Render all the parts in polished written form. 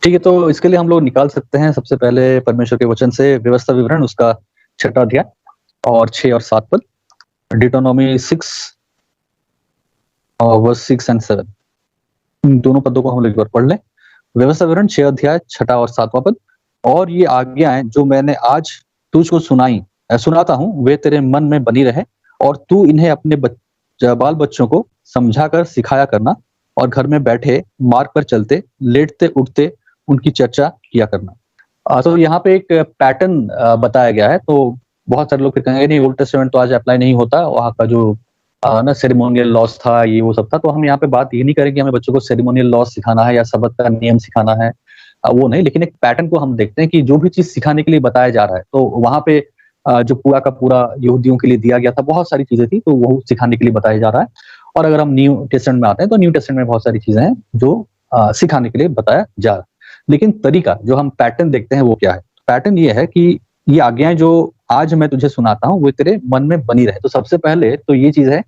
ठीक है, तो इसके लिए हम लोग निकाल सकते हैं सबसे पहले परमेश्वर के वचन से व्यवस्था विवरण, उसका 6वां अध्याय और 6 और 7 पद, डिटोनॉमी 6 और वर्स 6 एंड 7। इन दोनों पदों को हम लोग एक बार पढ़ लें। व्यवस्था विवरण 6 अध्याय 6 और 7वां पद। और ये आज्ञाएं जो मैंने आज तुझको सुनाता हूँ, वे तेरे मन में बनी रहे, और तू इन्हें अपने बाल बच्चों को समझाकर सिखाया करना, और घर में बैठे, मार्ग पर चलते, लेटते उठते उनकी चर्चा किया करना। तो यहाँ पे एक पैटर्न बताया गया है। तो बहुत सारे लोग फिर कहेंगे नहीं, ओल्ड टेस्टामेंट तो आज अप्लाई नहीं होता, वहाँ का जो ना सेरेमोनियल लॉस था, ये वो सब था। तो हम यहाँ पे बात ये नहीं करेंगे हमें बच्चों को सेरेमोनियल लॉस सिखाना है या सबक का नियम सिखाना है, वो नहीं। लेकिन एक पैटर्न को हम देखते हैं कि जो भी चीज सिखाने के लिए बताया जा रहा है, तो वहाँ पे जो पूरा का पूरा यहूदियों के लिए दिया गया था, बहुत सारी चीजें थी, तो वो सिखाने के लिए बताया जा रहा है। और अगर हम न्यू टेस्टामेंट में आते हैं, तो न्यू टेस्टामेंट में बहुत सारी चीजें हैं जो सिखाने के लिए बताया जा रहा है। लेकिन तरीका जो हम पैटर्न देखते हैं वो क्या है? पैटर्न ये है कि ये आज्ञाएं जो आज मैं तुझे सुनाता हूँ, वो तेरे मन में बनी रहे। तो सबसे पहले तो ये चीज है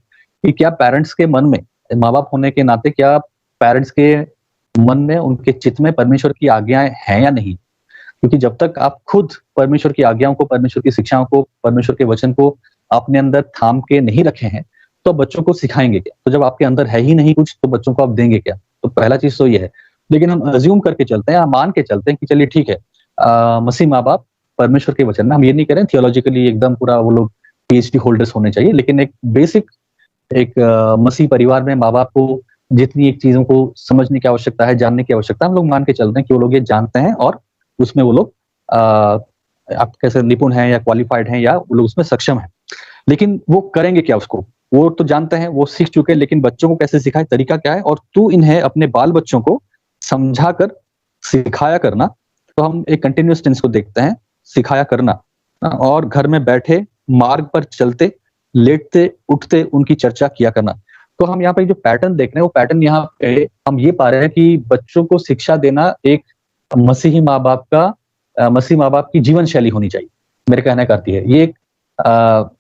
कि क्या पेरेंट्स के मन में, माँ बाप होने के नाते, क्या पेरेंट्स के मन में, उनके चित्त में परमेश्वर की आज्ञाएं हैं या नहीं? क्योंकि जब तक आप खुद परमेश्वर की आज्ञाओं को, परमेश्वर की शिक्षाओं को, परमेश्वर के वचन को अपने अंदर थाम के नहीं रखे हैं, तो बच्चों को सिखाएंगे क्या? तो जब आपके अंदर है ही नहीं कुछ, तो बच्चों को आप देंगे क्या? तो पहला चीज तो ये है। लेकिन हम अज्यूम करके चलते हैं, हम मान के चलते हैं कि चलिए ठीक है, मसीह माँ बाप परमेश्वर के वचन में, हम ये नहीं करें थियोलॉजिकली एकदम पूरा वो लोग पीएचडी होल्डर्स होने चाहिए, लेकिन एक बेसिक, एक मसीह परिवार में माँ बाप को जितनी एक चीजों को समझने की आवश्यकता है, जानने की आवश्यकता है, हम लोग मान के चलते हैं कि वो लोग ये जानते हैं और उसमें वो लोग आप कैसे निपुण हैं या क्वालिफाइड हैं या वो लोग उसमें सक्षम हैं। लेकिन वो करेंगे क्या उसको? वो तो जानते हैं, वो सीख चुके हैं, लेकिन बच्चों को कैसे सिखाए, तरीका क्या है? और तू इन्हें अपने बाल बच्चों को समझा कर सिखाया करना। तो हम एक कंटिन्यूअस टेंस को देखते हैं, सिखाया करना। और घर में बैठे, मार्ग पर चलते, लेटते उठते उनकी चर्चा किया करना। तो हम यहाँ पे जो पैटर्न देख रहे हैं, वो पैटर्न यहाँ पे हम ये पा रहे हैं कि बच्चों को शिक्षा देना एक मसीही माँ बाप का, मसीही माँ बाप की जीवन शैली होनी चाहिए। मेरे कहने का अर्थ है, ये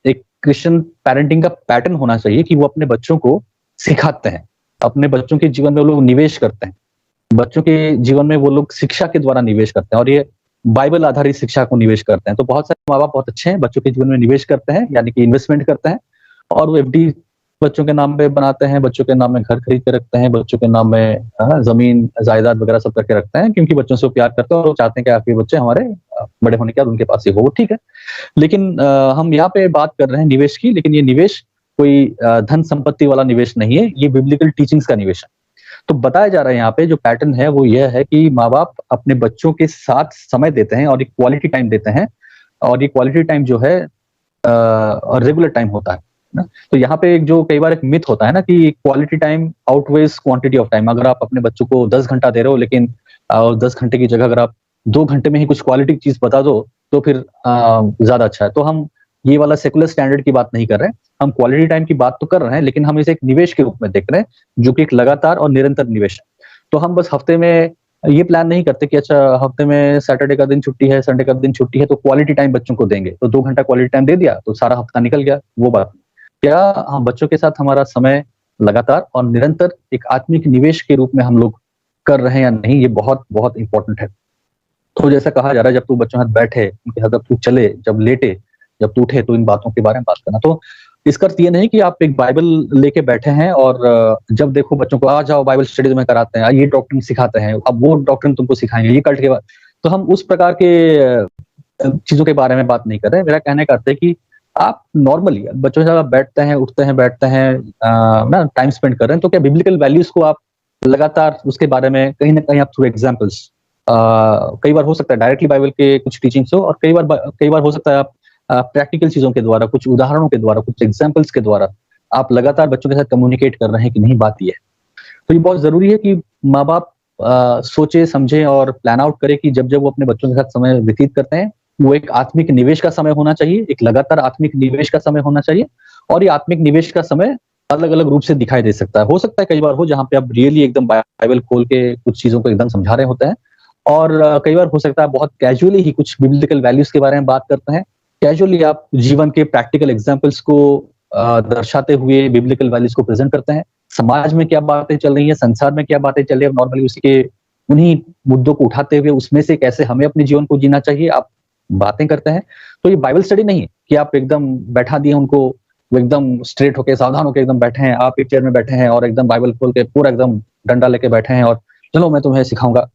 एक क्रिश्चियन पेरेंटिंग का पैटर्न होना चाहिए कि वो अपने बच्चों को सिखाते हैं, अपने बच्चों के जीवन में वो लोग निवेश करते हैं, बच्चों के जीवन में वो लोग शिक्षा के द्वारा निवेश करते हैं, और ये बाइबल आधारित शिक्षा को निवेश करते हैं। तो बहुत सारे माँ बाप बहुत अच्छे हैं, बच्चों के जीवन में निवेश करते हैं, यानी कि इन्वेस्टमेंट करते हैं, और वो एफडी बच्चों के नाम पे बनाते हैं, बच्चों के नाम में घर खरीद के रखते हैं, बच्चों के नाम में जमीन जायदाद वगैरह सब करके रखते हैं, क्योंकि बच्चों से वो प्यार करते हैं और वो चाहते हैं कि आपके बच्चे हमारे बड़े होने के बाद उनके पास ही हो। ठीक है, लेकिन हम यहाँ पे बात कर रहे हैं निवेश की, लेकिन ये निवेश कोई धन संपत्ति वाला निवेश नहीं है, ये बिब्लिकल टीचिंग्स का निवेश है। तो बताया जा रहा है यहाँ पे जो पैटर्न है वो यह है कि माँ बाप अपने बच्चों के साथ समय देते हैं और एक क्वालिटी टाइम देते हैं, और ये क्वालिटी टाइम जो है रेगुलर टाइम होता है ना। तो यहाँ पे एक जो कई बार एक मिथ होता है ना कि quality time outweighs quantity of time. अगर आप अपने बच्चों को 10 घंटा दे रहे हो, लेकिन 10 घंटे की जगह अगर आप 2 घंटे में ही कुछ क्वालिटी चीज बता दो, तो फिर ज्यादा अच्छा है। तो हम ये वाला सेकुलर स्टैंडर्ड की बात नहीं कर रहे हैं, हम क्वालिटी टाइम की बात तो कर रहे हैं, लेकिन हम इसे एक निवेश के रूप में देख रहे हैं, जो कि एक लगातार और निरंतर निवेश है। तो हम बस हफ्ते में ये प्लान नहीं करते कि अच्छा हफ्ते में सैटरडे का दिन छुट्टी है, संडे का दिन छुट्टी है, तो क्वालिटी टाइम बच्चों को देंगे, तो 2 घंटा क्वालिटी टाइम दे दिया तो सारा हफ्ता निकल गया, वो बात नहीं। क्या हम बच्चों के साथ हमारा समय लगातार और निरंतर एक आत्मिक निवेश के रूप में हम लोग कर रहे हैं या नहीं, ये बहुत बहुत इंपॉर्टेंट है। तो जैसा कहा जा रहा है, जब तू बच्चों के साथ बैठे, उनके साथ जब तू चले, जब लेटे, जब तू उठे, तो इन बातों के बारे में बात करना। तो इसका अर्थ ये नहीं कि आप एक बाइबल लेके बैठे हैं और जब देखो बच्चों को आ जाओ बाइबल स्टडीज में कराते हैं, ये डॉक्ट्रिन सिखाते हैं, अब वो डॉक्ट्रिन तुमको सिखाएंगे, ये कल्ट के बाद। तो हम उस प्रकार के चीजों के बारे में बात नहीं कर रहे हैं। मेरा कहने का अर्थ है कि आप नॉर्मली बच्चों के साथ बैठते हैं, उठते हैं, बैठते हैं, ना टाइम स्पेंड कर रहे हैं, तो क्या बिब्लिकल वैल्यूज को आप लगातार उसके बारे में कहीं ना कहीं आप थ्रू एग्जाम्पल्स, कई बार हो सकता है डायरेक्टली बाइबल के कुछ टीचिंग्स हो, और कई बार हो सकता है आप प्रैक्टिकल चीजों के द्वारा, कुछ उदाहरणों के द्वारा, कुछ एग्जाम्पल्स के द्वारा आप लगातार बच्चों के साथ कम्युनिकेट कर रहे हैं कि नहीं, बात ये है। तो ये बहुत जरूरी है कि माँ बाप सोचे समझे और प्लान आउट करे कि जब जब वो अपने बच्चों के साथ समय व्यतीत करते हैं, वो एक आत्मिक निवेश का समय होना चाहिए, एक लगातार आत्मिक निवेश का समय होना चाहिए। और ये आत्मिक निवेश का समय अलग अलग रूप से दिखाई दे सकता है। हो सकता है कई बार हो जहाँ पे आप रियली एकदम बाइबल खोल के कुछ चीजों को एकदम समझा रहे होते हैं, और कई बार हो सकता है बहुत कैजुअली ही कुछ बिब्लिकल वैल्यूज के बारे में बात करते हैं, कैजुअली आप जीवन के प्रैक्टिकल एग्जाम्पल्स को दर्शाते हुए बिब्लिकल वैल्यूज को प्रेजेंट करते हैं। समाज में क्या बातें चल रही है, संसार में क्या बातें चल रही है, नॉर्मली उन्हीं मुद्दों को उठाते हुए उसमें से कैसे हमें अपने जीवन को जीना चाहिए आप बातें करते हैं। तो ये बाइबल स्टडी नहीं है कि आप एकदम बैठा दिए उनको, वो एकदम स्ट्रेट होके सावधान होके एकदम बैठे हैं, आप एक चेयर में बैठे हैं और एकदम बाइबल खोल के पूरा एकदम डंडा लेके बैठे हैं और चलो मैं तुम्हें सिखाऊंगा,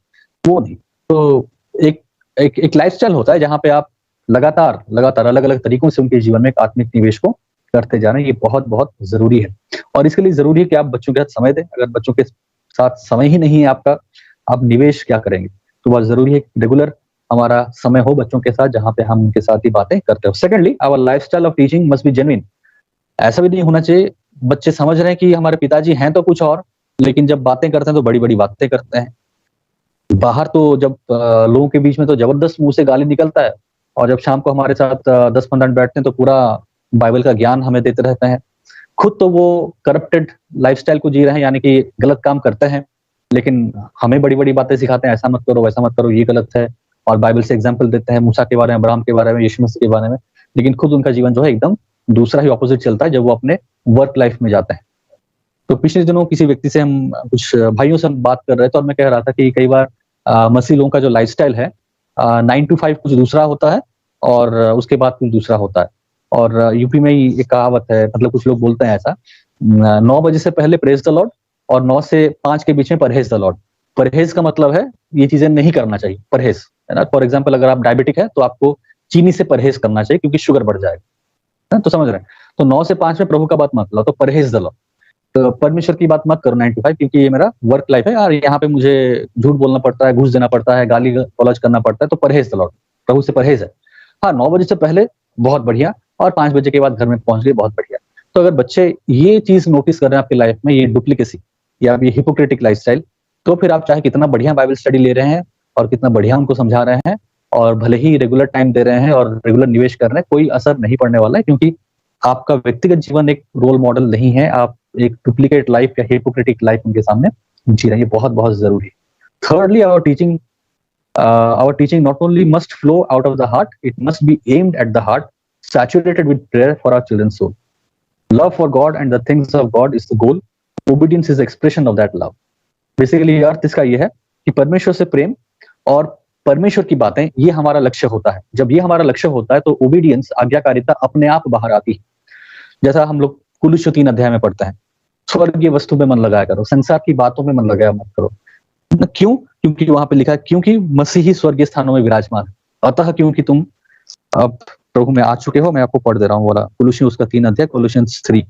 वो नहीं। तो एक एक लाइफस्टाइल होता है जहाँ पे आप लगातार लगातार अलग अलग तरीकों से उनके जीवन में एक आत्मिक निवेश को करते जा रहे हैं। ये बहुत बहुत जरूरी है और इसके लिए जरूरी है कि आप बच्चों के साथ समय दें। अगर बच्चों के साथ समय ही नहीं है आपका, आप निवेश क्या करेंगे? तो बहुत जरूरी है रेगुलर हमारा समय हो बच्चों के साथ जहां पे हम उनके साथ ही बातें करते हो। Secondly, our lifestyle of teaching must be genuine. ऐसा भी नहीं होना चाहिए बच्चे समझ रहे हैं कि हमारे पिताजी हैं तो कुछ और, लेकिन जब बातें करते हैं तो बड़ी बड़ी बातें करते हैं। बाहर तो जब लोगों के बीच में तो जबरदस्त मुंह से गाली निकलता है, और जब शाम को हमारे साथ 10-15 मिनट बैठते हैं तो पूरा बाइबल का ज्ञान हमें देते रहते हैं। खुद तो वो करप्टेड लाइफस्टाइल को जी रहे हैं, यानी कि गलत काम करते हैं, लेकिन हमें बड़ी बड़ी बातें सिखाते हैं, ऐसा मत करो वैसा मत करो ये गलत है, और बाइबल से एग्जाम्पल देते हैं मूसा के बारे में, अब्राहम के बारे में, यीशु मसीह के बारे में। लेकिन खुद उनका जीवन जो है एकदम दूसरा ही ऑपोजिट चलता है जब वो अपने वर्क लाइफ में जाते हैं। तो पिछले दिनों किसी व्यक्ति से हम कुछ भाइयों से हम बात कर रहे थे और मैं कह रहा था कि कई बार मसीह लोगों का जो लाइफस्टाइल है 9 to 5 कुछ दूसरा होता है और उसके बाद कुछ दूसरा होता है। और यूपी में ही एक कहावत है, मतलब कुछ लोग बोलते हैं ऐसा, 9 बजे से पहले प्रेज द लॉर्ड और 9 से 5 के बीच में परहेज द लॉर्ड। परहेज का मतलब है ये चीजें नहीं करना चाहिए, परहेज है ना। फॉर एग्जाम्पल अगर आप डायबिटिक है तो आपको चीनी से परहेज करना चाहिए क्योंकि शुगर बढ़ जाएगा, है तो समझ रहे हैं। तो 9 से 5 में प्रभु का बात मत लो, तो परहेज द लॉर्ड। तो परमेश्वर की बात मत करो 9 to 5, क्योंकि ये मेरा वर्क लाइफ है यार, यहाँ पे मुझे झूठ बोलना पड़ता है, घूस देना पड़ता है, गाली गलौज करना पड़ता है, तो परहेज द लॉर्ड, प्रभु से परहेज है। हाँ, 9 बजे से पहले बहुत बढ़िया, और 5 बजे के बाद घर में पहुंच गए बहुत बढ़िया। तो अगर बच्चे ये चीज नोटिस कर रहे हैं आपकी लाइफ में, ये डुप्लीकेसी या ये हिपोक्रेटिक लाइफस्टाइल, तो फिर आप चाहे कितना बढ़िया बाइबल स्टडी ले रहे हैं और कितना बढ़िया उनको समझा रहे हैं और भले ही रेगुलर टाइम दे रहे हैं और रेगुलर निवेश कर रहे हैं, कोई असर नहीं पड़ने वाला है, क्योंकि आपका व्यक्तिगत जीवन एक रोल मॉडल नहीं है। आप एक डुप्लीकेट लाइफ या हिपोक्रेटिक लाइफ उनके सामने जी रहे हैं। बहुत बहुत जरूरी है। Thirdly, our teaching not only must flow out of the heart, it must be aimed at the heart, saturated with prayer for our children's soul. Love for God and the things of God is the goal. Obedience is the expression of that love. Basically earth इसका ये है कि परमेश्वर से प्रेम और परमेश्वर की बातें, ये हमारा लक्ष्य होता है। जब ये हमारा लक्ष्य होता है तो ओबीडियंस, आज्ञाकारिता अपने आप बाहर आती है। जैसा हम लोग कुलुस्य 3 अध्याय में पढ़ते हैं, स्वर्गीय वस्तु में मन लगाया करो, संसार की बातों में मन लगाया मत करो। क्यों? क्योंकि वहां पे लिखा है क्योंकि मसीह ही स्वर्गीय स्थानों में विराजमान है। अतः क्योंकि तुम अब प्रभु में आ चुके हो, मैं आपको पढ़ दे रहा हूँ वाला कुलुस्य उसका 3 अध्याय, कोलोसियंस 3।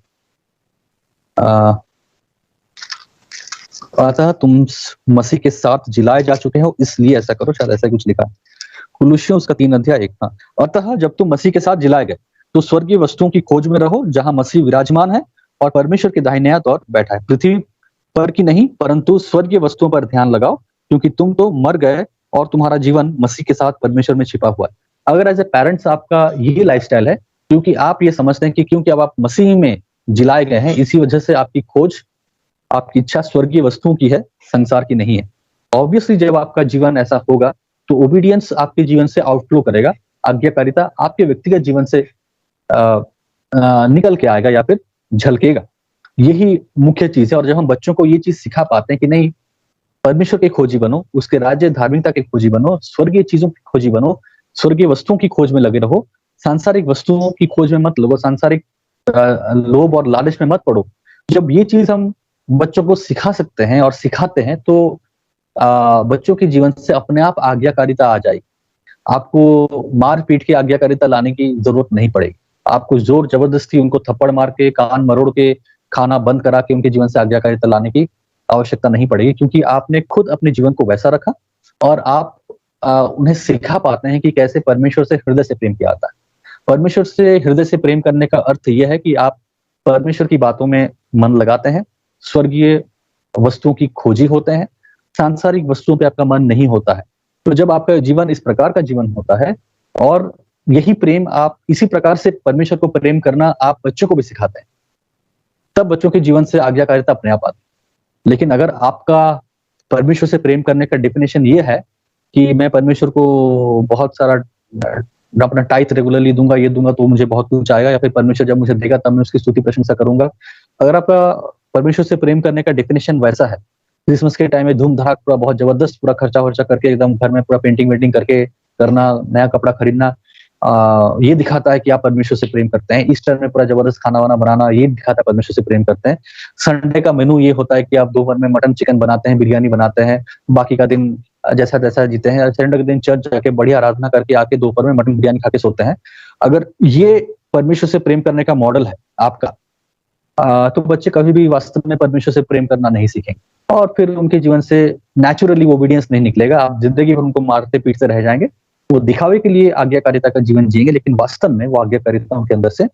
अतः तुम मसीह के साथ जिलाए जा चुके हो, इसलिए ऐसा करो, शायद ऐसा कुछ लिखा है कुलुस्यों उसका 3 अध्याय 1। हाँ, अतः जब तुम मसीह के साथ जिलाए गए तो स्वर्गीय वस्तुओं की खोज में रहो जहां मसीह विराजमान है और परमेश्वर के दाहिने हाथ और बैठा है। पृथ्वी पर की नहीं परंतु स्वर्गीय वस्तुओं पर ध्यान लगाओ, क्योंकि तुम तो मर गए और तुम्हारा जीवन मसीह के साथ परमेश्वर में छिपा हुआ है। अगर एज ए पेरेंट्स आपका यही लाइफस्टाइल है, क्योंकि आप ये समझते हैं कि क्योंकि अब आप मसीह में जिलाए गए हैं, इसी वजह से आपकी खोज, आपकी इच्छा स्वर्गीय वस्तुओं की है, संसार की नहीं है। ऑब्वियसली जब आपका जीवन ऐसा होगा तो ओबीडियंस आपके जीवन से आउटफ्लो करेगा, आज्ञाकारिता आपके व्यक्तिगत जीवन से निकल के आएगा या फिर झलकेगा। यही मुख्य चीज है। और जब हम बच्चों को ये चीज सिखा पाते हैं कि नहीं, परमेश्वर के खोजी बनो, उसके राज्य धार्मिकता के खोजी बनो, स्वर्गीय चीजों की खोजी बनो, स्वर्गीय वस्तुओं की खोज में लगे रहो, सांसारिक वस्तुओं की खोज में मत लगो, सांसारिक लोभ और लालच में मत पड़ो। जब ये चीज हम बच्चों को सिखा सकते हैं और सिखाते हैं तो बच्चों के जीवन से अपने आप आज्ञाकारिता आ जाएगी। आपको मार पीट के आज्ञाकारिता लाने की जरूरत नहीं पड़ेगी। आपको जोर जबरदस्ती उनको थप्पड़ मार के, कान मरोड़ के, खाना बंद करा के उनके जीवन से आज्ञाकारिता लाने की आवश्यकता नहीं पड़ेगी, क्योंकि आपने खुद अपने जीवन को वैसा रखा और आप उन्हें सिखा पाते हैं कि कैसे परमेश्वर से हृदय से प्रेम किया जाता है। परमेश्वर से हृदय से प्रेम करने का अर्थ यह है कि आप परमेश्वर की बातों में मन लगाते हैं, स्वर्गीय वस्तुओं की खोजी होते हैं, सांसारिक वस्तुओं पे आपका मन नहीं होता है। तो जब आपका जीवन इस प्रकार का जीवन होता है और यही प्रेम, आप इसी प्रकार से परमेश्वर को प्रेम करना आप बच्चों को भी सिखाते हैं, तब बच्चों के जीवन से आज्ञाकारिता अपने आप आती है। लेकिन अगर आपका परमेश्वर से प्रेम करने का डेफिनेशन ये है कि मैं परमेश्वर को बहुत सारा अपना टाइथ रेगुलरली दूंगा, ये दूंगा तो मुझे बहुत कुछ आएगा, या फिर परमेश्वर जब मुझे देगा तब मैं उसकी स्तुति प्रशंसा करूंगा, अगर आपका परमेश्वर से प्रेम करने का डेफिनेशन वैसा है क्रिसमस के टाइम में धूम धड़ाक पूरा बहुत जबरदस्त पूरा खर्चा वर्चा करके एकदम घर में पूरा पेंटिंग वेंटिंग करके करना, नया कपड़ा खरीदना, ये दिखाता है कि आप परमेश्वर से प्रेम करते हैं। ईस्टर में पूरा जबरदस्त खाना वाना बनाना, ये दिखाता है परमेश्वर से प्रेम करते हैं। संडे का मेनू ये होता है कि आप दोपहर में मटन चिकन बनाते हैं, बिरयानी बनाते हैं, बाकी का दिन जैसा तैसा जीते हैं। संडे के दिन चर्च जाके बढ़िया आराधना करके आके दोपहर में मटन बिरयानी खा के सोते हैं। अगर ये परमेश्वर से प्रेम करने का मॉडल है आपका, तो बच्चे कभी भी वास्तव में परमेश्वर से प्रेम करना नहीं सीखेंगे और फिर उनके जीवन से नेचुरली ओबीडियंस नहीं निकलेगा। आप जिंदगी भर उनको मारते पीटते रह जाएंगे। वो दिखावे के लिए आज्ञाकारिता का जीवन जिएंगे, लेकिन वास्तव में वो आज्ञाकारिता उनके अंदर से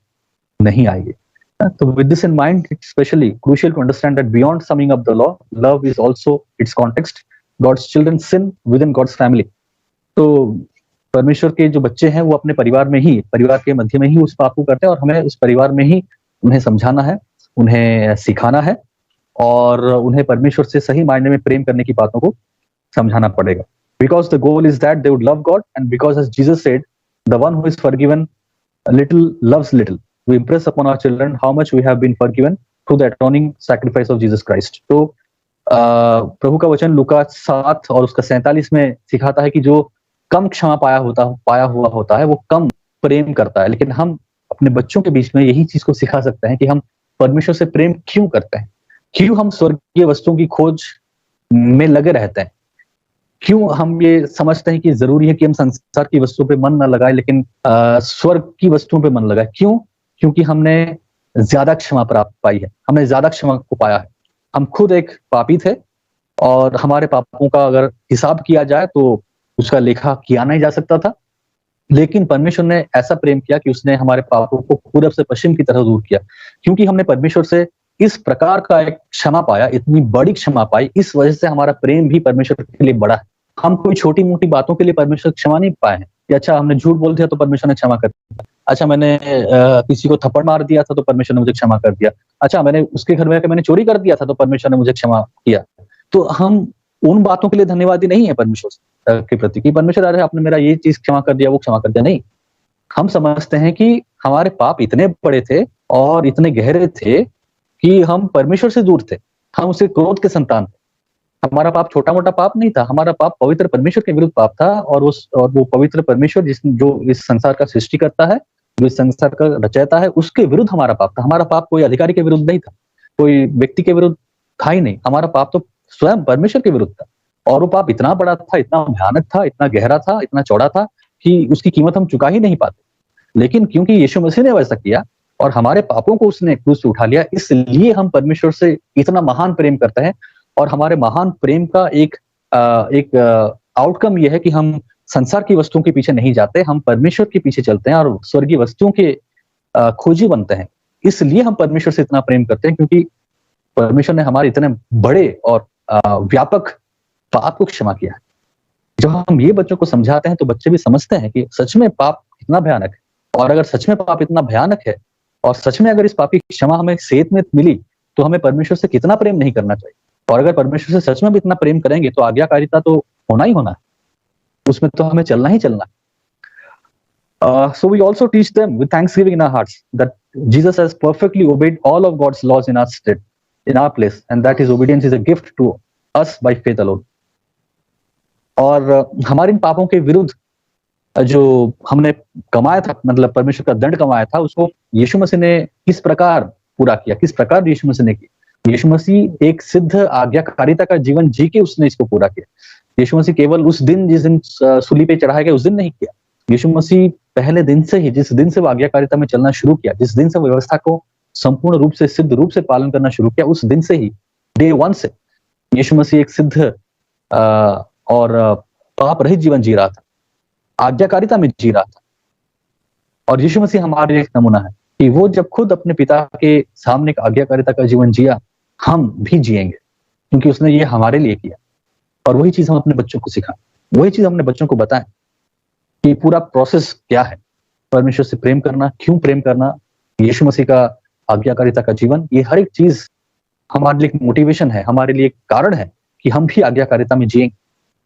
नहीं आएगी। तो with this in mind, it's specially crucial to understand that beyond summing up the law, love is also its context. God's children sin within God's family. तो परमेश्वर के जो बच्चे हैं वो अपने परिवार में ही, परिवार के मध्य में ही उस पाप को करते हैं, और हमें उस परिवार में ही उन्हें समझाना है, उन्हें सिखाना है और उन्हें परमेश्वर से सही मायने में प्रेम करने की बातों को समझाना पड़ेगा। Because the goal is that they would love God, and because as Jesus said, the one who is forgiven little loves little. We impress upon our children how much we have been forgiven through the atoning sacrifice of Jesus Christ. तो प्रभु का वचन लूका 7 और उसका 47 में सिखाता है कि जो कम क्षमा पाया हुआ होता है वो कम प्रेम करता है। लेकिन हम अपने बच्चों के बीच में यही चीज को सिखा सकते हैं कि हम परमेश्वर से प्रेम क्यों करते हैं, क्यों हम स्वर्गीय वस्तुओं की खोज में लगे रहते हैं, क्यों हम ये समझते हैं कि जरूरी है कि हम संसार की वस्तुओं पे मन न लगाए लेकिन स्वर्ग की वस्तुओं पे मन लगाए। क्यों? क्योंकि हमने ज्यादा क्षमा प्राप्त पाई है, हमने ज्यादा क्षमा को पाया है। हम खुद एक पापी थे और हमारे पापों का अगर हिसाब किया जाए तो उसका लेखा किया नहीं जा सकता था, लेकिन परमेश्वर ने ऐसा प्रेम किया कि उसने हमारे पापों को पूरब से पश्चिम की तरह दूर किया। क्योंकि हमने परमेश्वर से इस प्रकार का एक क्षमा पाया, इतनी बड़ी क्षमा पाई, इस वजह से हमारा प्रेम भी परमेश्वर के लिए बड़ा है। हम कोई छोटी मोटी बातों के लिए परमेश्वर क्षमा नहीं पाए हैं कि अच्छा हमने झूठ बोल दिया तो परमेश्वर ने क्षमा कर दिया, अच्छा मैंने किसी को थप्पड़ मार दिया था तो परमेश्वर ने मुझे क्षमा कर दिया, अच्छा मैंने उसके घर में मैंने चोरी कर दिया था तो परमेश्वर ने मुझे क्षमा किया। तो हम उन बातों के लिए धन्यवादी नहीं है परमेश्वर के प्रति कि परमेश्वर अरे आपने मेरा ये चीज क्षमा कर दिया, वो क्षमा कर दिया। नहीं, हम समझते हैं कि हमारे पाप इतने बड़े थे और इतने गहरे थे कि हम परमेश्वर से दूर थे, हम उसके क्रोध के संतान थे। हमारा पाप छोटा मोटा पाप नहीं था, हमारा पाप पवित्र परमेश्वर के विरुद्ध पाप था। और वो पवित्र परमेश्वर जो इस संसार का सृष्टि करता है, जो इस संसार का रचयिता है, उसके विरुद्ध हमारा पाप था। हमारा पाप कोई अधिकारी के विरुद्ध नहीं था, कोई व्यक्ति के विरुद्ध था ही नहीं। हमारा पाप तो स्वयं परमेश्वर के विरुद्ध था। और वो पाप इतना बड़ा था, इतना भयानक था, इतना गहरा था, इतना चौड़ा था कि उसकी कीमत हम चुका ही नहीं पाते। लेकिन क्योंकि यीशु मसीह ने वैसा किया और हमारे पापों को उसने क्रूस पे उठा लिया, इसलिए हम परमेश्वर से इतना महान प्रेम करते हैं। और हमारे महान प्रेम का एक आउटकम यह है कि हम संसार की वस्तुओं के पीछे नहीं जाते, हम परमेश्वर के पीछे चलते हैं और स्वर्गीय वस्तुओं के खोजी बनते हैं। इसलिए हम परमेश्वर से इतना प्रेम करते हैं क्योंकि परमेश्वर ने हमारे इतने बड़े और व्यापक पाप को क्षमा किया है। जब हम ये बच्चों को समझाते हैं तो बच्चे भी समझते हैं कि सच में पाप कितना भयानक है, और अगर सच में पाप इतना भयानक है और सच में अगर इस पाप की क्षमा हमें सेहत में मिली तो हमें परमेश्वर से कितना प्रेम नहीं करना चाहिए। और अगर परमेश्वर से सच में भी इतना प्रेम करेंगे तो आज्ञाकारिता तो होना ही होना है, उसमें तो हमें चलना ही चलना है। So we also teach them with thanksgiving in our hearts that Jesus has perfectly obeyed all of God's laws in our stead, in our place, and that his obedience is a gift to us by faith alone. और हमारे इन पापों के विरुद्ध जो हमने कमाया था, मतलब परमेश्वर का दंड कमाया था, उसको यीशु मसीह ने किस प्रकार पूरा किया, किस प्रकार यीशु मसीह ने किया। यीशु मसीह एक सिद्ध आज्ञाकारिता का जीवन जी के उसने इसको पूरा किया। यीशु मसीह केवल उस दिन जिस दिन सूली पे चढ़ाया गया उस दिन नहीं किया। यीशु मसीह पहले दिन से ही, जिस दिन से वो आज्ञाकारिता में चलना शुरू किया, जिस दिन से व्यवस्था को संपूर्ण रूप से सिद्ध रूप से पालन करना शुरू किया, उस दिन से ही, डे 1 से यीशु मसीह एक सिद्ध और पाप रहित जीवन जी रहा था, आज्ञाकारिता में जी रहा था। और यीशु मसीह हमारे एक नमूना है कि वो जब खुद अपने पिता के सामने एक आज्ञाकारिता का जीवन जिया, हम भी जिएंगे क्योंकि उसने ये हमारे लिए किया। और वही चीज हम अपने बच्चों को सिखाएं, वही चीज हम अपने बच्चों को बताएं कि पूरा प्रोसेस क्या है, परमेश्वर से प्रेम करना, क्यों प्रेम करना, यीशु मसीह का आज्ञाकारिता का जीवन, ये हर एक चीज हमारे लिए मोटिवेशन है, हमारे लिए कारण है कि हम भी आज्ञाकारिता में जिएंगे।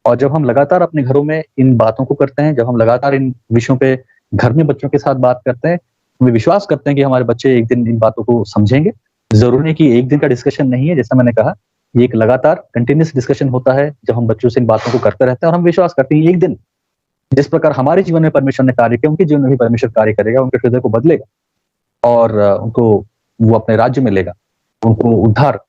और जब हम लगातार अपने घरों में इन बातों को करते हैं, जब हम लगातार इन विषयों पे घर में बच्चों के साथ बात करते हैं, हमें विश्वास करते हैं कि हमारे बच्चे एक दिन इन बातों को समझेंगे। जरूरी नहीं कि एक दिन का डिस्कशन नहीं है, जैसा मैंने कहा, ये एक लगातार कंटिन्यूअस डिस्कशन होता है जब हम बच्चों से इन बातों को करते रहते हैं, और हम विश्वास करते हैं एक दिन जिस प्रकार हमारे जीवन में परमेश्वर ने कार्य किया, उनके जीवन में भी परमेश्वर कार्य करेगा, उनके हृदय को बदलेगा और उनको वो अपने राज्य में लेगा, उनको उद्धार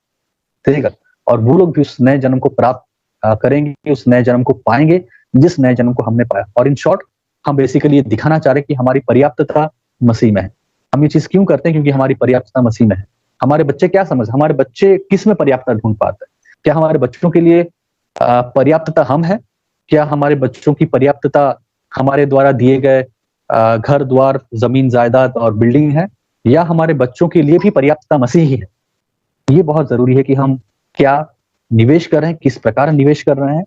देगा, और वो लोग भी उस नए जन्म को प्राप्त करेंगे, उस नए जन्म को पाएंगे जिस नए जन्म को हमने पाया। और इन शॉर्ट हम बेसिकली ये दिखाना चाह रहे हैं कि हमारी पर्याप्तता मसीह में है। हम ये चीज क्यों करते हैं? क्योंकि हमारी पर्याप्तता मसीह में है। हमारे बच्चे क्या हमारे बच्चे किस में पर्याप्तता ढूंढ पाते हैं? क्या हमारे बच्चों के लिए पर्याप्तता हम है? क्या हमारे बच्चों की पर्याप्तता हमारे द्वारा दिए गए घर द्वार, जमीन जायदाद और बिल्डिंग है? या हमारे बच्चों के लिए भी पर्याप्तता मसीह ही है? ये बहुत जरूरी है कि हम क्या निवेश कर रहे हैं, किस प्रकार निवेश कर रहे हैं।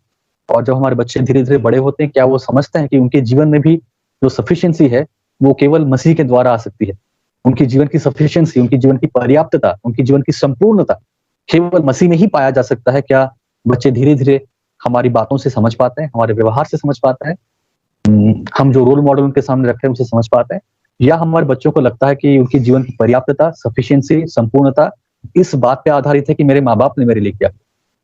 और जब हमारे बच्चे धीरे धीरे बड़े होते हैं, क्या वो समझते हैं कि उनके जीवन में भी जो सफिशिएंसी है वो केवल मसीह के द्वारा आ सकती है? उनकी जीवन की सफिशिएंसी, उनकी जीवन की पर्याप्तता, उनकी जीवन की संपूर्णता केवल मसीह में ही पाया जा सकता है। क्या बच्चे धीरे धीरे हमारी बातों से समझ पाते हैं, हमारे व्यवहार से समझ पाते हैं, हम जो रोल मॉडल उनके सामने रखे हैं उसे समझ पाते हैं? या हमारे बच्चों को लगता है कि उनकी जीवन की पर्याप्तता, सफिशिएंसी, संपूर्णता इस बात पे आधारित है कि मेरे माँ बाप ने मेरे लिए किया,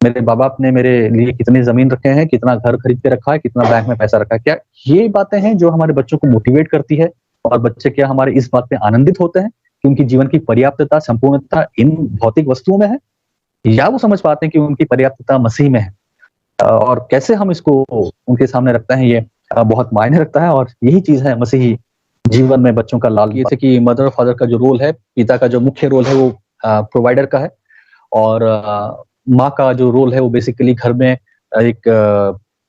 मेरे माँ बाप ने मेरे लिए कितनी जमीन रखे हैं, कितना घर खरीद के रखा है, कितना बैंक में पैसा रखा है? क्या ये बातें हैं जो हमारे बच्चों को मोटिवेट करती है? और बच्चे क्या हमारे इस बात पे आनंदित होते हैं कि उनकी जीवन की पर्याप्तता, संपूर्णता इन भौतिक वस्तुओं में है? या वो समझ पाते हैं कि उनकी पर्याप्तता मसीह में है? और कैसे हम इसको उनके सामने रखते हैं, ये बहुत मायने रखता है। और यही चीज है मसीही जीवन में बच्चों का लाल। ये थे कि मदर और फादर का जो रोल है, पिता का जो मुख्य रोल है वो प्रोवाइडर का है, और माँ का जो रोल है वो बेसिकली घर में एक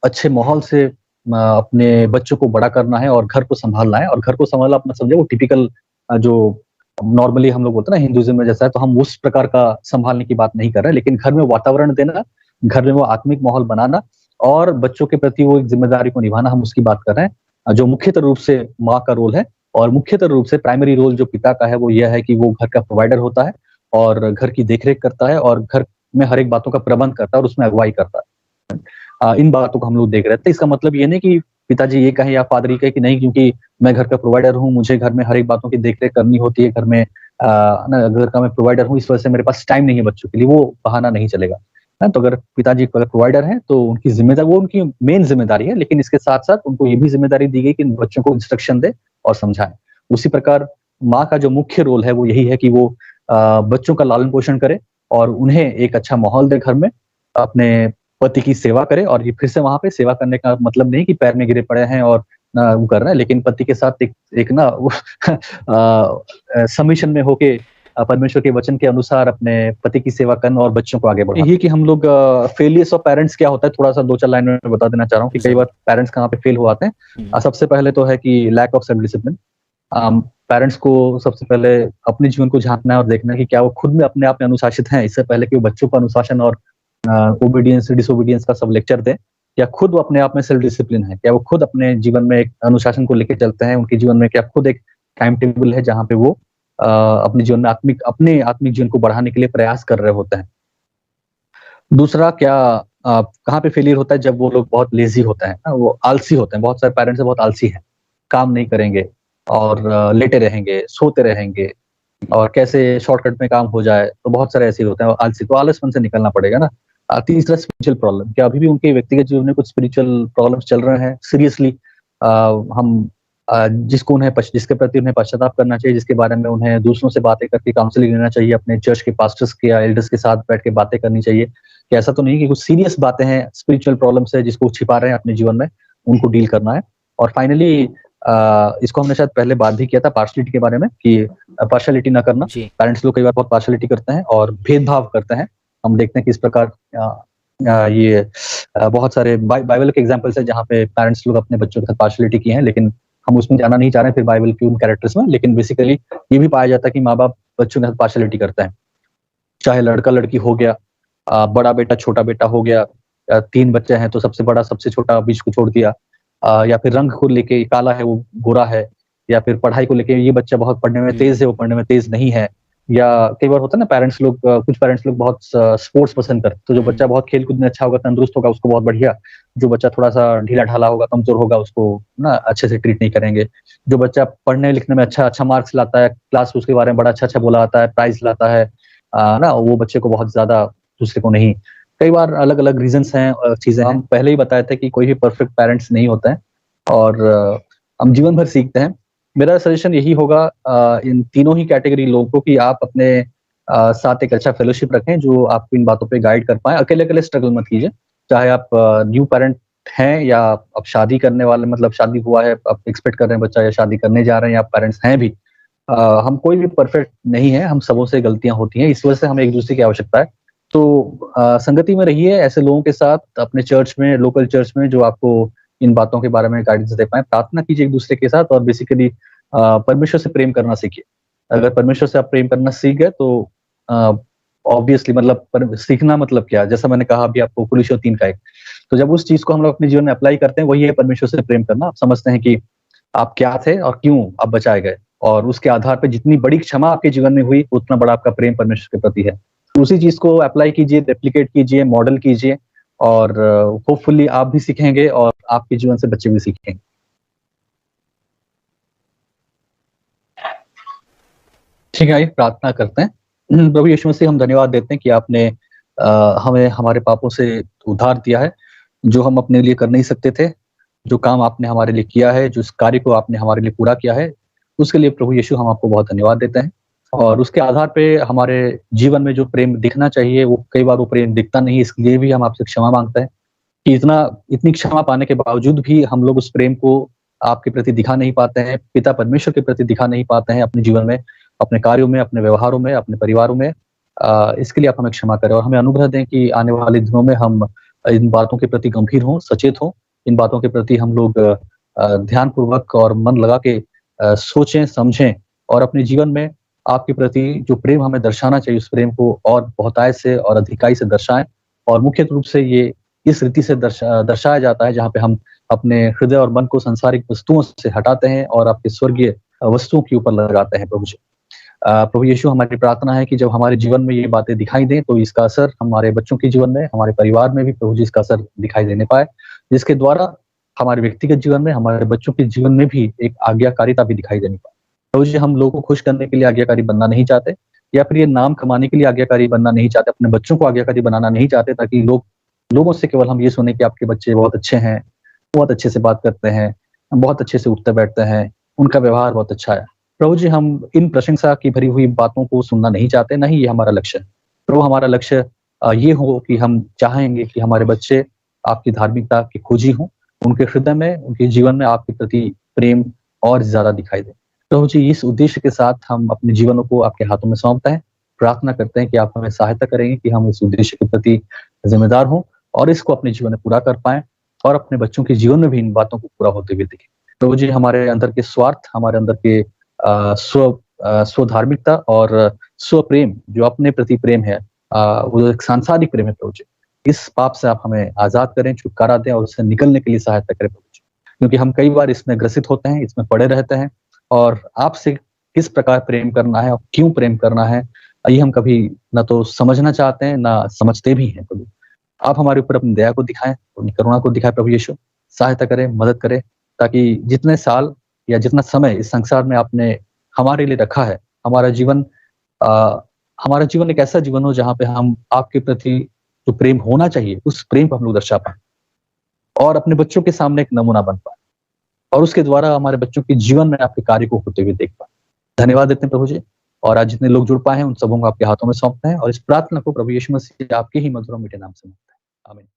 अच्छे माहौल से अपने बच्चों को बड़ा करना है और घर को संभालना है। और घर को संभालना अपना समझे वो टिपिकल जो नॉर्मली हम लोग बोलते हैं ना हिंदुइज्म में जैसा है, तो हम उस प्रकार का संभालने की बात नहीं कर रहे, लेकिन घर में वातावरण देना, घर में वो आत्मिक माहौल बनाना और बच्चों के प्रति वो एक जिम्मेदारी को निभाना, हम उसकी बात कर रहे हैं, जो मुख्यतः रूप से माँ का रोल है। और मुख्यतः रूप से प्राइमरी रोल जो पिता का है वो यह है कि वो घर का प्रोवाइडर होता है और घर की देखरेख करता है और घर में हर एक बातों का प्रबंध करता है और उसमें अगुवाई करता है। इन बातों को हम लोग देख रहे थे। इसका मतलब ये नहीं कि पिताजी ये कहे या फादर ये कहे कि नहीं क्योंकि मैं घर का प्रोवाइडर हूँ, मुझे घर में हर एक बातों की देखरेख करनी होती है, घर में घर का मैं प्रोवाइडर हूँ, इस वजह से मेरे पास टाइम नहीं है बच्चों के लिए, वो बहाना नहीं चलेगा। तो अगर पिताजी अगर प्रोवाइडर हैं तो उनकी जिम्मेदारी, वो उनकी मेन जिम्मेदारी है, लेकिन इसके साथ साथ उनको ये भी जिम्मेदारी दी गई कि बच्चों को इंस्ट्रक्शन दे और समझाए। उसी प्रकार माँ का जो मुख्य रोल है वो यही है कि वो बच्चों का लालन पोषण करे और उन्हें एक अच्छा माहौल दे, घर में अपने पति की सेवा करे। और ये फिर से वहां पे सेवा करने का मतलब नहीं कि पैर में गिरे पड़े हैं और वो कर रहे हैं, लेकिन पति के साथ एक ना सबमिशन में होके परमेश्वर के वचन के अनुसार अपने पति की सेवा करना और बच्चों को आगे बढ़ाना। ये कि हम लोग फेलियर्स ऑफ पेरेंट्स क्या होता है, थोड़ा सा 2-4 लाइन में बता देना चाह रहा हूँ कि कई बार पेरेंट्स कहाँ पे फेल हो आते हैं। सबसे पहले तो है कि lack of self discipline. Parents को सबसे पहले अपने जीवन को झांकना है और देखना है कि क्या वो खुद में अपने आप में अनुशासित हैं, इससे पहले कि वो बच्चों को अनुशासन और ओबीडियंस डिसोबीडियंस का सब लेक्चर दें। क्या खुद वो अपने आप में सेल्फ डिसिप्लिन है? क्या वो खुद अपने जीवन में एक अनुशासन को लेकर चलते हैं? उनके जीवन में क्या खुद एक टाइम टेबल है जहाँ पे वो अपने जीवन में अपने आत्मिक जीवन को बढ़ाने के लिए प्रयास कर रहे होते हैं? दूसरा, क्या कहाँ पे फेलियर होता है? जब वो लोग बहुत लेजी होते हैं, वो आलसी होते हैं। बहुत सारे पेरेंट्स बहुत आलसी हैं, काम नहीं करेंगे और लेटे रहेंगे, सोते रहेंगे और कैसे शॉर्टकट में काम हो जाए, तो बहुत सारे ऐसे होते हैं आलसी। तो आलसपन से निकलना पड़ेगा ना। तीसरा, स्पिरिचुअल प्रॉब्लम। क्या अभी भी उनके व्यक्तिगत जीवन में कुछ स्पिरिचुअल प्रॉब्लम्स चल रहे हैं? सीरियसली हम जिसके प्रति उन्हें पश्चाताप करना चाहिए, जिसके बारे में उन्हें दूसरों से बातें करके काउंसलिंग लेना चाहिए, अपने चर्च के पास्टर्स के या एल्डर्स के साथ बैठ के बातें करनी चाहिए कि ऐसा तो नहीं कि कुछ सीरियस बातें हैं, स्पिरिचुअल प्रॉब्लम्स है जिसको छिपा रहे हैं अपने जीवन में, उनको डील करना है। और फाइनली इसको हमने शायद पहले बात भी किया था पार्शलिटी के बारे में कि पार्शलिटी ना करना। पेरेंट्स लोग कई बार बहुत पार्शलिटी करते हैं और भेदभाव करते हैं। हम देखते हैं कि इस प्रकार ये बहुत सारे बाइबल के एग्जांपल्स है जहाँ पे पेरेंट्स लोग अपने बच्चों के साथ पार्शलिटी की हैं, लेकिन हम उसमें जाना नहीं चाह रहे हैं फिर बाइबल के उन कैरेक्टर्स में। लेकिन बेसिकली ये भी पाया जाता है कि माँ बाप बच्चों के साथ पार्शलिटी करते हैं, चाहे लड़का लड़की हो गया, बड़ा बेटा छोटा बेटा हो गया, 3 बच्चे हैं तो सबसे बड़ा सबसे छोटा बीच को छोड़ दिया, या फिर रंग को लेके काला है वो गोरा है, या फिर पढ़ाई को लेके ये बच्चा बहुत पढ़ने में तेज है वो पढ़ने में तेज नहीं है। या कई बार होता है ना पेरेंट्स लोग, कुछ पेरेंट्स लोग बहुत स्पोर्ट्स पसंद करते, तो जो बच्चा बहुत खेल कूद में अच्छा होगा, तंदुरुस्त होगा, उसको बहुत बढ़िया। जो बच्चा थोड़ा सा ढीला ढाला होगा, कमजोर होगा, उसको ना अच्छे से ट्रीट नहीं करेंगे। जो बच्चा पढ़ने लिखने में अच्छा मार्क्स लाता है, क्लास उसके बारे में बड़ा अच्छा बोला आता है, प्राइज लाता है ना, वो बच्चे को बहुत ज्यादा दूसरे को नहीं कई बार अलग-अलग रीज़न्स हैं चीज़ें हैं। हम पहले ही बताए थे कि कोई भी परफेक्ट पेरेंट्स नहीं होते हैं और हम जीवन भर सीखते हैं। मेरा सजेशन यही होगा इन तीनों ही कैटेगरी लोगों को कि आप अपने साथ एक अच्छा फेलोशिप रखें जो आपको इन बातों पे गाइड कर पाएँ। अकेले-अकेले स्ट्रगल मत कीजिए। चाहे आप न्यू पेरेंट हैं या अब शादी करने वाले मतलब शादी हुआ है, आप एक्सपेक्ट कर रहे हैं बच्चा या शादी करने जा रहे हैं या आप पेरेंट्स हैं भी। हम कोई भी परफेक्ट नहीं है, हम सबों से गलतियाँ होती हैं, इस वजह से हमें एक-दूसरे की आवश्यकता है। तो संगति में रहिए ऐसे लोगों के साथ, अपने चर्च में, लोकल चर्च में जो आपको इन बातों के बारे में गाइडेंस दे पाएँ। प्रार्थना कीजिए एक-दूसरे के साथ और बेसिकली परमेश्वर से प्रेम करना सीखिए। अगर परमेश्वर से आप प्रेम करना सीख गए तो अ, ऑब्वियसली मतलब पर सीखना मतलब क्या? जैसा मैंने कहा अभी आपको कुलीसियों 3 का 1। तो जब उस चीज़ को हम लोग अपने जीवन में अप्लाई करते हैं, वही है परमेश्वर से प्रेम करना। आप समझते हैं कि आप क्या थे और क्यों आप बचाए गए और उसके आधार पे जितनी बड़ी क्षमा आपके जीवन में हुई, उतना बड़ा आपका प्रेम परमेश्वर के प्रति है। तो उसी चीज़ को अप्लाई कीजिए, रेप्लिकेट कीजिए, मॉडल कीजिए और होपफुली आप भी सीखेंगे और आपके जीवन से बच्चे भी सीखेंगे। ठीक है, आइए प्रार्थना करते हैं। प्रभु यीशु मसीह हम धन्यवाद देते हैं कि आपने हमें हमारे पापों से उद्धार दिया है, जो हम अपने लिए कर नहीं सकते थे। जो काम आपने हमारे लिए किया है, जिस कार्य को आपने हमारे लिए पूरा किया है, उसके लिए प्रभु यीशु हम आपको बहुत धन्यवाद देते हैं। और उसके आधार पे हमारे जीवन में जो प्रेम दिखना चाहिए, वो कई बार वो प्रेम दिखता नहीं, इसलिए भी हम आपसे क्षमा माँगते हैं कि इतनी क्षमा पाने के बावजूद भी हम लोग उस प्रेम को आपके प्रति दिखा नहीं पाते हैं, पिता परमेश्वर के प्रति दिखा नहीं पाते हैं अपने जीवन में, अपने कार्यों में, अपने व्यवहारों में, अपने परिवारों में। इसके लिए आप हमें क्षमा करें और हमें अनुग्रह दें कि आने वाले दिनों में हम इन बातों के प्रति गंभीर हों, सचेत हों। इन बातों के प्रति हम लोग ध्यानपूर्वक और मन लगा के सोचें, समझें और अपने जीवन में आपके प्रति जो प्रेम हमें दर्शाना चाहिए, उस प्रेम को और बहुतायत से और अधिकाई से दर्शाएँ और मुख्य रूप से ये इस रीति से दर्शाया जाता है, जहाँ पे हम अपने हृदय और मन को सांसारिक वस्तुओं से हटाते हैं और आपके स्वर्गीय वस्तुओं के ऊपर लगाते हैं प्रभु जी। प्रभु यीशु हमारी प्रार्थना है कि जब हमारे जीवन में ये बातें दिखाई दें, तो इसका असर हमारे बच्चों के जीवन में, हमारे परिवार में भी प्रभु जी इसका असर दिखाई देने पाए, जिसके द्वारा हमारे व्यक्तिगत जीवन में, हमारे बच्चों के जीवन में भी एक आज्ञाकारिता भी दिखाई देनी पाए। प्रभु जी हम लोगों को खुश करने के लिए आज्ञाकारी बनना नहीं चाहते या फिर ये नाम कमाने के लिए आज्ञाकारी बनना नहीं चाहते, अपने बच्चों को आज्ञाकारी बनाना नहीं चाहते ताकि लोगों से केवल हम ये सुने कि आपके बच्चे बहुत अच्छे हैं, बहुत अच्छे से बात करते हैं, बहुत अच्छे से उठते-बैठते हैं, उनका व्यवहार बहुत अच्छा है। प्रभु जी हम इन प्रशंसा की भरी हुई बातों को सुनना नहीं चाहते, ना ही ये हमारा लक्ष्य है। प्रभु हमारा लक्ष्य ये हो कि हम चाहेंगे कि हमारे बच्चे आपकी धार्मिकता के खोजी हों, उनके हृदय में, उनके जीवन में आपके प्रति प्रेम और ज़्यादा दिखाई दे। प्रभु जी इस उद्देश्य के साथ हम अपने जीवनों को आपके हाथों में सौंपते हैं, प्रार्थना करते हैं कि आप हमें सहायता करेंगे कि हम इस उद्देश्य के प्रति ज़िम्मेदार हों और इसको अपने जीवन में पूरा कर पाएँ और अपने बच्चों के जीवन में भी इन बातों को पूरा होते हुए देखें। प्रभु जी हमारे अंदर के स्वार्थ, हमारे अंदर के स्वधार्मिकता और स्वप्रेम जो अपने प्रति प्रेम है वो एक सांसारिक प्रेम है प्रभु जी। इस पाप से आप हमें आज़ाद करें, छुटकारा दें और उससे निकलने के लिए सहायता करें प्रभु जी। क्योंकि हम कई बार इसमें ग्रसित होते हैं, इसमें पड़े रहते हैं और आपसे किस प्रकार प्रेम करना है और क्यों प्रेम करना है, ये हम कभी ना तो समझना चाहते हैं, ना समझते भी हैं प्रभु। आप हमारे ऊपर अपनी दया को दिखाएँ, अपनी करुणा को दिखाएँ प्रभु यीशु। सहायता करें, मदद करें ताकि जितने साल या जितना समय इस संसार में आपने हमारे लिए रखा है, हमारा जीवन अ, हमारा जीवन एक ऐसा जीवन हो जहाँ पे हम आपके प्रति जो प्रेम होना चाहिए, उस प्रेम को हम लोग दर्शा पाएँ और अपने बच्चों के सामने एक नमूना बन पाएँ और उसके द्वारा हमारे बच्चों के जीवन में आपके कार्य को होते हुए देख पाएँ। धन्यवाद देते हैं प्रभु जी और आज जितने लोग जुड़ पाए हैं, उन सबों को आपके हाथों में सौंपते हैं और इस प्रार्थना को प्रभु यीशु मसीह आपके ही मधुर और मीठे नाम से मांगते हैं। आमीन।